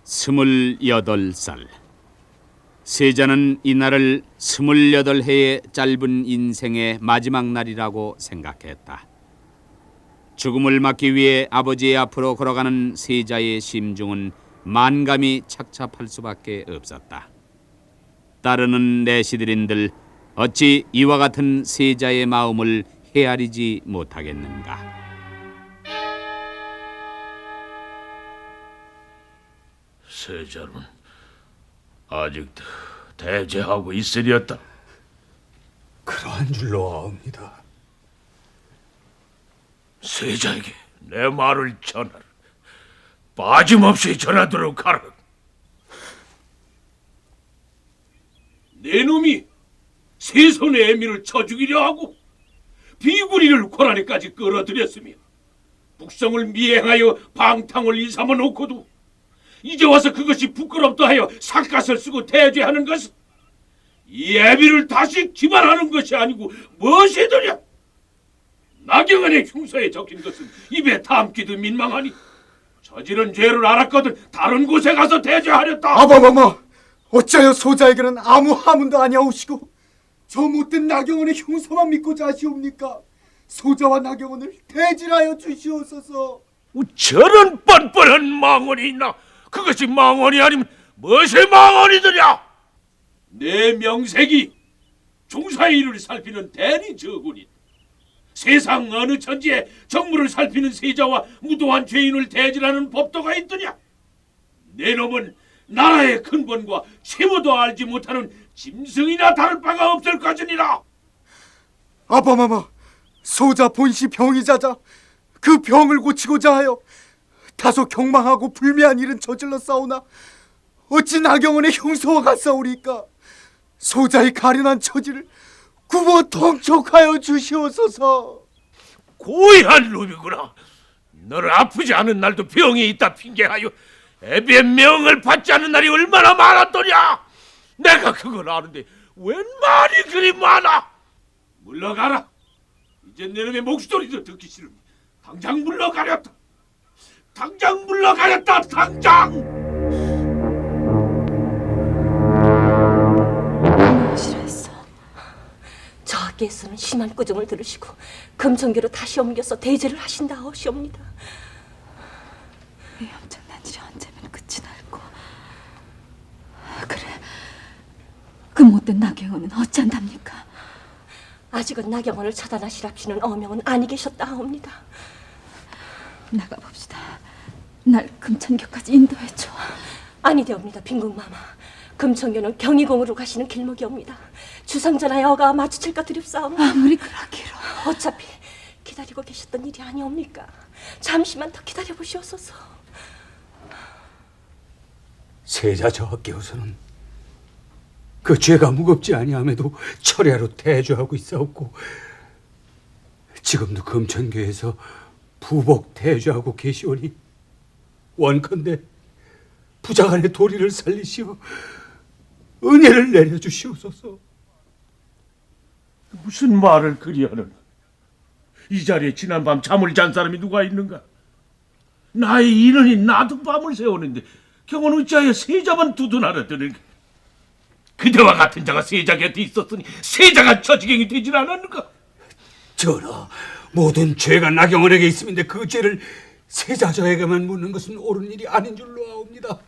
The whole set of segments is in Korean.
28살. 세자는 이날을 28해의 짧은 인생의 마지막 날이라고 생각했다. 죽음을 막기 위해 아버지의 앞으로 걸어가는 세자의 심중은 만감이 착잡할 수밖에 없었다. 따르는 내시들인들 어찌 이와 같은 세자의 마음을 헤아리지 못하겠는가. 세자는 아직도 대제하고 있으리었다. 그러한 줄로 아옵니다. 세자에게 내 말을 전하라. 빠짐없이 전하도록 하라. 내 놈이 세 손의 애미를 쳐 죽이려 하고 비구리를 고란에까지 끌어들였으며 북성을 미행하여 방탕을 일삼아 놓고도 이제 와서 그것이 부끄럽다 하여 삿갓을 쓰고 대죄하는 것은 이 애비를 다시 기만하는 것이 아니고 무엇이더냐? 나경원의 흉서에 적힌 것은 입에 담기도 민망하니 저지른 죄를 알았거든 다른 곳에 가서 대죄하렸다. 아바마마, 어찌하여 소자에게는 아무 하문도 아니하오시고 저 못된 나경원의 흉서만 믿고자 하시옵니까? 소자와 나경원을 대질하여 주시옵소서. 저런 뻔뻔한 망언이 있나? 그것이 망언이 아니면 무엇의 망언이더냐? 내 명색이 종사의 일을 살피는 대리 저군이 세상 어느 천지에 정무를 살피는 세자와 무도한 죄인을 대질하는 법도가 있더냐? 내 놈은 나라의 근본과 채무도 알지 못하는 짐승이나 다를 바가 없을 것이니라. 아바마마, 소자 본시 병이 잦아 그 병을 고치고자 하여 다소 경망하고 불미한 일은 저질러 싸우나 어찌 나경원의 흉서와 같사오리까? 소자의 가련한 처지를 굽어 통촉하여 주시옵소서. 고의한 놈이구나. 너를 아프지 않은 날도 병이 있다 핑계하여 애비의 명을 받지 않은 날이 얼마나 많았더냐. 내가 그걸 아는데 웬 말이 그리 많아. 물러가라. 이제 내 놈의 목소리도 듣기 싫으니 당장 물러가렸다. 당장 물러가렸다. 당장. 싫어했어. 저 하께서는 심한 꾸중을 들으시고 금천교로 다시 옮겨서 대제를 하신다하옵니다. 이 엄청난 일이 언제면 끝이 날고. 그래, 그 못된 나경원은 어찌한답니까? 아직은 나경원을 처단하시랍시는 어명은 아니 계셨다하옵니다. 나가봅시다. 날 금천교까지 인도해줘. 아니되옵니다, 빈궁마마. 금천교는 경희궁으로 가시는 길목이옵니다. 주상전하의 어가와 마주칠까 두렵사옵니다. 아무리 그러기로. 어차피 기다리고 계셨던 일이 아니옵니까? 잠시만 더 기다려보시옵소서. 세자 저하께서는 그 죄가 무겁지 아니함에도 철야로 대조하고 있사옵고 지금도 금천교에서 부복 대조하고 계시오니 원컨대 부자간의 도리를 살리시어 은혜를 내려주시옵소서. 무슨 말을 그리하는? 이 자리에 지난밤 잠을 잔 사람이 누가 있는가? 나의 인원이 나도 밤을 새우는데 경은 어찌하여 세자만 두둔하려 드는가? 그대와 같은 자가 세자 곁에 있었으니 세자가 처지경이 되질 않았는가? 전하, 모든 죄가 나경원에게 있음인데 그 죄를 세자 저에게만 묻는 것은 옳은 일이 아닌 줄로 아옵니다.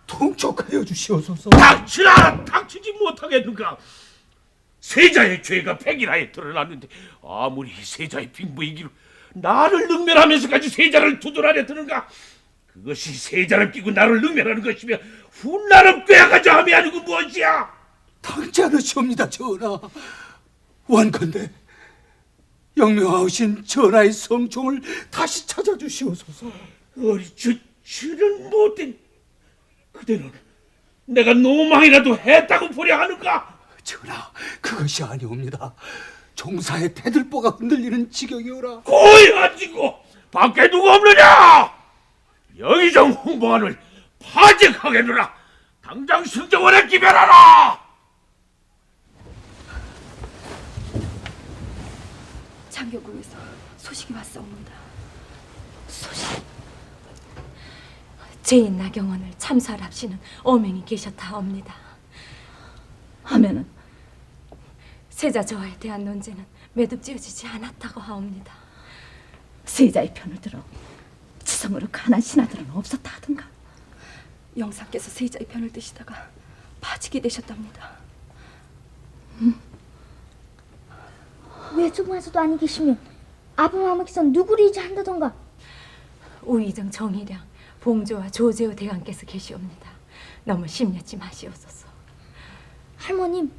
통촉하여 주시옵소서. 닥치라! 닥치지 못하겠는가? 세자의 죄가 백일하에 드러났는데 아무리 세자의 빙부이기로 나를 능멸하면서까지 세자를 두둔하려 드는가? 그것이 세자를 끼고 나를 능멸하는 것이며 훗날을 꾀가자 함이 아니고 무엇이야? 당치 않으시옵니다, 전하. 원컨대 영명하신 전하의 성총을 다시 찾아주시옵소서. 저는 못된 그대는 내가 노망이라도 했다고 보려 하는가? 전하, 그것이 아니옵니다. 종사의 대들보가 흔들리는 지경이오라. 고의하지고 밖에 누가 없느냐? 영의정 홍보관을 파직하겠노라. 당장 승정원에 기별하라. 장교궁에서 소식이 왔사옵니다. 소식? 죄인 나경원을 참수하랍시는 어명이 계셨다옵니다. 하면은 세자 저하에 대한 논제는 매듭지어지지 않았다고 하옵니다. 세자의 편을 들어 지성으로 가난 신하들은 없었다 하던가. 영사께서 세자의 편을 드시다가 파직이 되셨답니다. 외조부에서도 아니 계시면 아버마마께서 누구를 이제 한다던가. 우의정 정희량, 봉조와 조재호 대감께서 계시옵니다. 너무 심려지 마시옵소서. 할머님,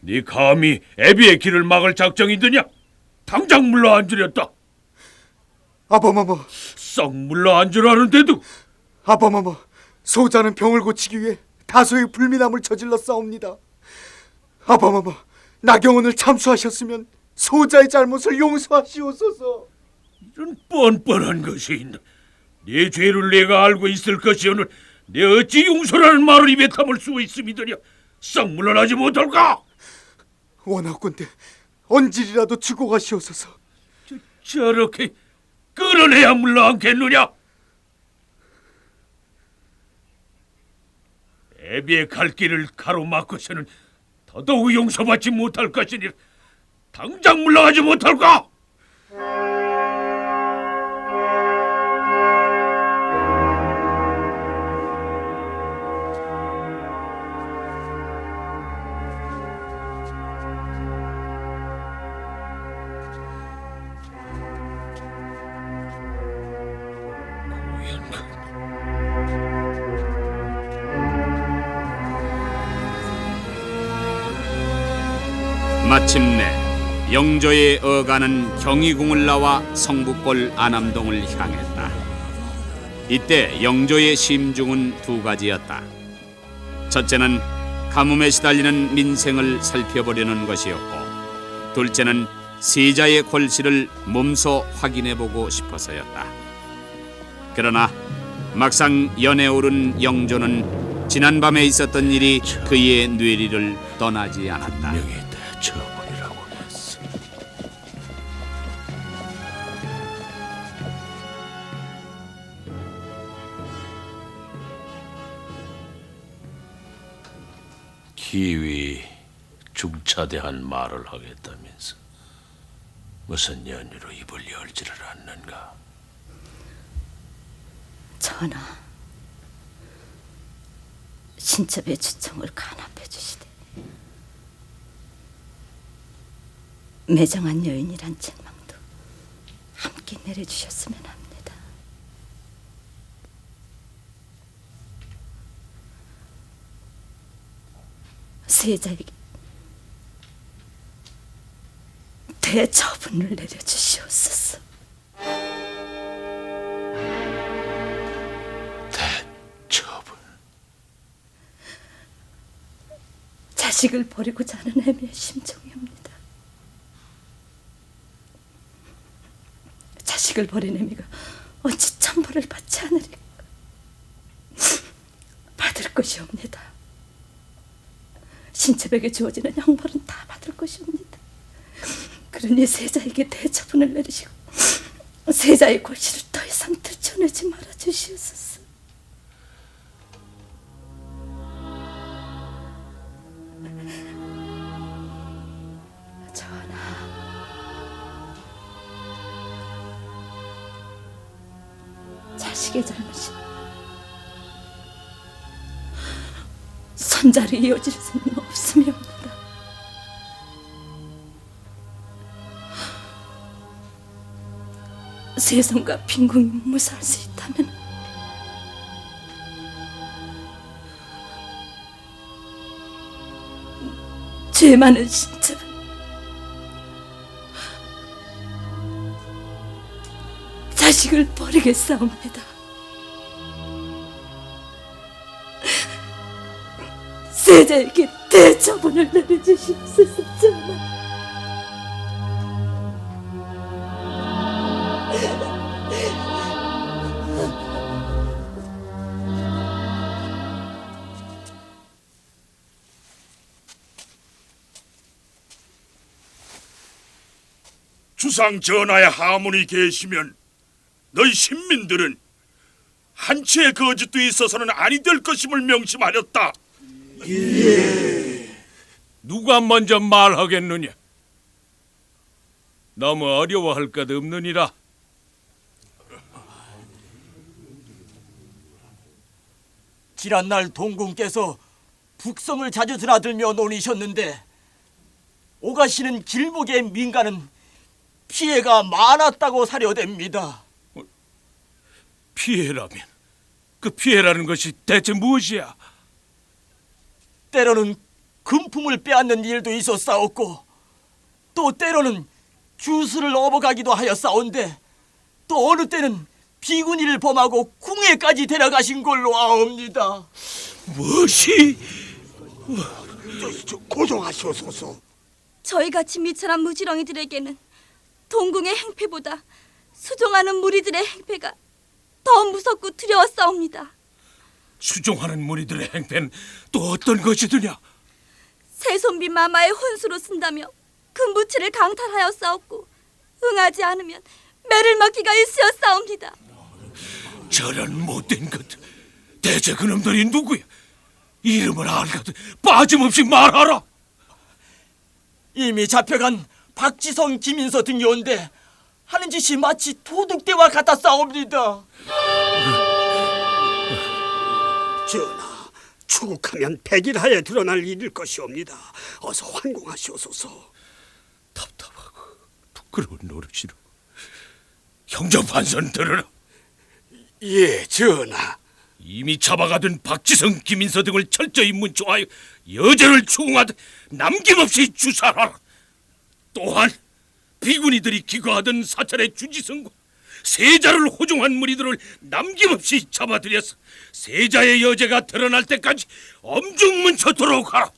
네 감히 애비의 길을 막을 작정이더냐? 당장 물러앉으렸다. 아바마마, 썩 물러앉으라는데도 아바마마, 소자는 병을 고치기 위해 다소의 불미남을 저질러 싸웁니다. 아바마마, 나경원을 참수하셨으면 소자의 잘못을 용서하시옵소서. 이런 뻔뻔한 것이 있나? 네 죄를 내가 알고 있을 것이오늘 내 어찌 용서라는 말을 입에 담을 수 있음이더냐? 썩 물러나지 못할까? 원하건대 언질이라도 주고 가시옵소서. 저렇게 끌어내야 물러앉겠느냐? 애비의 갈 길을 가로막고서는 더더욱 용서받지 못할 것이니 당장 물러가지 못할까? 마침내 영조의 어가는 경희궁을 나와 성북골 안암동을 향했다. 이때 영조의 심중은 두 가지였다. 첫째는 가뭄에 시달리는 민생을 살펴보려는 것이었고, 둘째는 세자의 골실을 몸소 확인해보고 싶어서였다. 그러나 막상 연에 오른 영조는 지난밤에 있었던 일이 그의 뇌리를 떠나지 않았다. 대처벌이라고 했어. 기위 중차대한 말을 하겠다면서 무슨 연유로 입을 열지를 않는가? 전하, 신첩의 주청을 간합해 주시되 매정한 여인이란 책망도 함께 내려주셨으면 합니다. 세자에게 대처분을 내려주시옵소서. 대처분? 자식을 버리고자 하는 애미의 심정이옵니다. 자식을 버린 애미가 어찌 천벌을 받지 않으리까. 받을 것이옵니다. 신첩에게 주어지는 형벌은 다 받을 것이옵니다. 그러니 세자에게 대처분을 내리시고 세자의 골실을 더 이상 들춰내지 말아 주시옵소서. 전하, 자식의 잘못이 손자를 이어질 수는 없으며옵니다. 세손과 빈궁이 무사할 수 있다면 죄 많은 신첩은 자식을 버리겠사옵니다. 세자에게 대처분을 내려주시옵소서. 전하. 주상 전하의 하문이 계시면 너희 신민들은 한 채의 거짓도 있어서는 아니 될 것임을 명심하렸다. 누가 먼저 말하겠느냐? 너무 어려워할 것 없느니라. 지난날 동궁께서 북성을 자주 드나들며 논의셨는데 오가시는 길목의 민가는 피해가 많았다고 사료됩니다. 피해라면 그 피해라는 것이 대체 무엇이야? 때로는 금품을 빼앗는 일도 있었사옵고 또 때로는 주술을 업어가기도 하였사온데 또 어느 때는 비군이를 범하고 궁에까지 데려가신 걸로 아옵니다. 무엇이? 고정하시옵소서. 저희같이 미천한 무지렁이들에게는 동궁의 행패보다 수종하는 무리들의 행패가 더 무섭고 두려웠사옵니다. 수종하는 무리들의 행패는 또 어떤 것이더냐? 새손비 마마의 혼수로 쓴다며 금부치를 강탈하였사옵고 응하지 않으면 매를 먹기가 일쑤였사옵니다. 저런 못된 것들, 대체 그놈들이 누구야? 이름을 알거든 빠짐없이 말하라. 이미 잡혀간 박지성, 김인서 등요인데 하는 짓이 마치 도둑대와 같았사옵니다. 전하, 추국하면 백일하에 드러날 일일 것이옵니다. 어서 환공하시옵소서. 답답하고 부끄러운 노릇이로. 형정판선 들으라. 예, 전하. 이미 잡아가던 박지성, 김인서 등을 철저히 문초하여 여죄를 추궁하듯 남김없이 주살하라. 또한 비군이들이 기거하던 사찰의 주지성과 세자를 호종한 무리들을 남김없이 잡아들여서 세자의 여죄가 드러날 때까지 엄중문초토록 하라.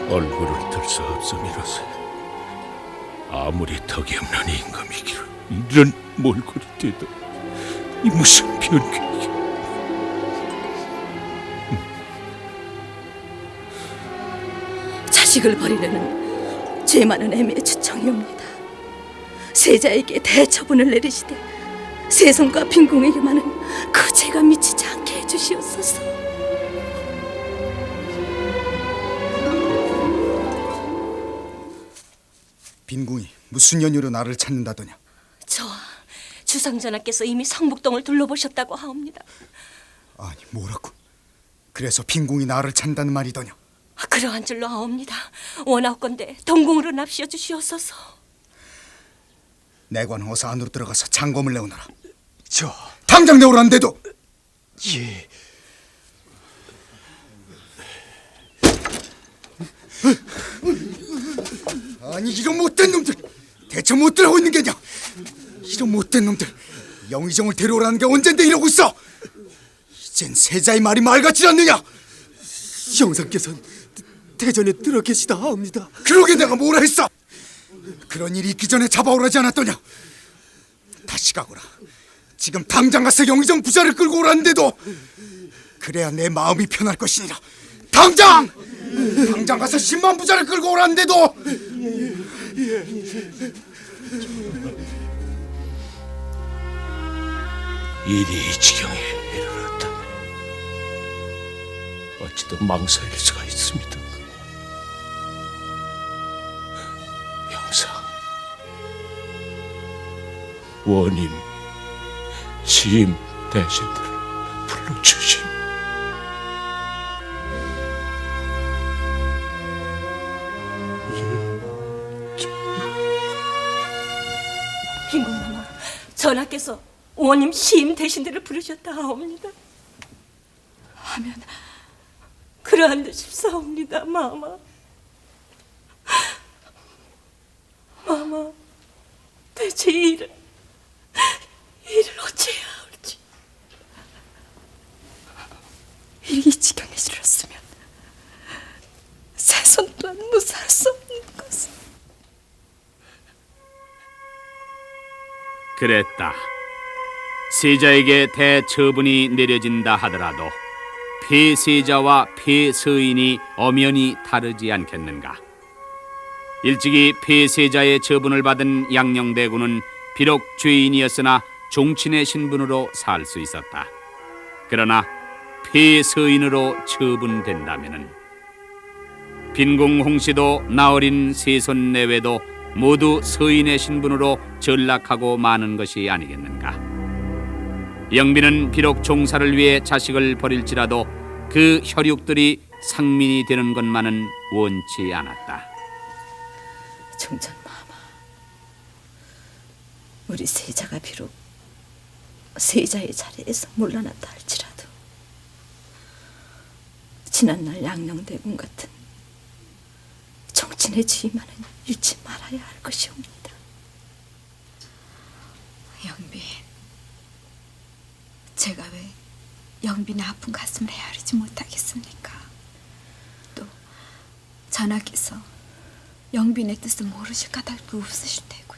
얼굴을 들 수 없음이로써 아무리 덕이 없는 임금이기로 이런 몰골이 되다. 이 무슨 변규이야. 자식을 버리려는 죄 많은 애미의 주청이옵니다. 세자에게 대처분을 내리시되 세손과 빈궁에게만은 그 죄가 미치지 않게 해주시옵소서. 빈궁이 무슨 연유로 나를 찾는다더냐? 저와 주상전하께서 이미 성북동을 둘러보셨다고 하옵니다. 아니 뭐라고? 그래서 빈궁이 나를 찾는다는 말이더냐? 그러한 줄로 아옵니다. 원하옵건대 동궁으로 납시어 주시옵소서. 내관 어서 안으로 들어가서 장검을 내오너라. 당장 내오라는데도. 예. 아니 이런 못된 놈들 대체 못 들어오고 있는 게냐? 이런 못된 놈들 영의정을 데려오라는 게 언젠데 이러고 있어? 이젠 세자의 말이 말 같지 않느냐? 영상께서는 대전에 들어 계시다 하옵니다. 그러게 내가 뭐라 했어? 그런 일이 있기 전에 잡아오라지 않았더냐? 다시 가거라. 지금 당장 가서 영의정 부자를 끌고 오라는데도 그래야 내 마음이 편할 것이니라. 당장 가서 10만 부자를 끌고 오라는데도. 일이 이 지경에 이르렀다. 어찌도 망설일 수가 있습니까? 형상, 원임, 시임 대신들을 불러주심. 빈궁마마, 전하께서 원임 시임 대신들을 부르셨다 하옵니다. 하면 그러한 듯 싶사옵니다, 마마. 마마, 대체 이 일을 어찌해야 할지. 일이 지경에 이르렀으면 세손 또한 무사할 수 없는 것을. 그랬다. 세자에게 대처분이 내려진다 하더라도 폐세자와 폐서인이 엄연히 다르지 않겠는가? 일찍이 폐세자의 처분을 받은 양녕대군은 비록 죄인이었으나 종친의 신분으로 살 수 있었다. 그러나 폐서인으로 처분된다면은 빈궁 홍씨도 나어린 세손 내외도 모두 서인의 신분으로 전락하고 마는 것이 아니겠는가? 영비는 비록 종사를 위해 자식을 버릴지라도 그 혈육들이 상민이 되는 것만은 원치 않았다. 종전마마, 우리 세자가 비록 세자의 자리에서 물러났다 할지라도 지난날 양녕대군 같은 정친의 지위만은 잃지 말아야 할 것이옵니다. 영빈, 제가 왜 영빈의 아픈 가슴을 헤아리지 못하겠습니까? 또 전하께서 영빈의 뜻을 모르실 까닭도 없으실 테고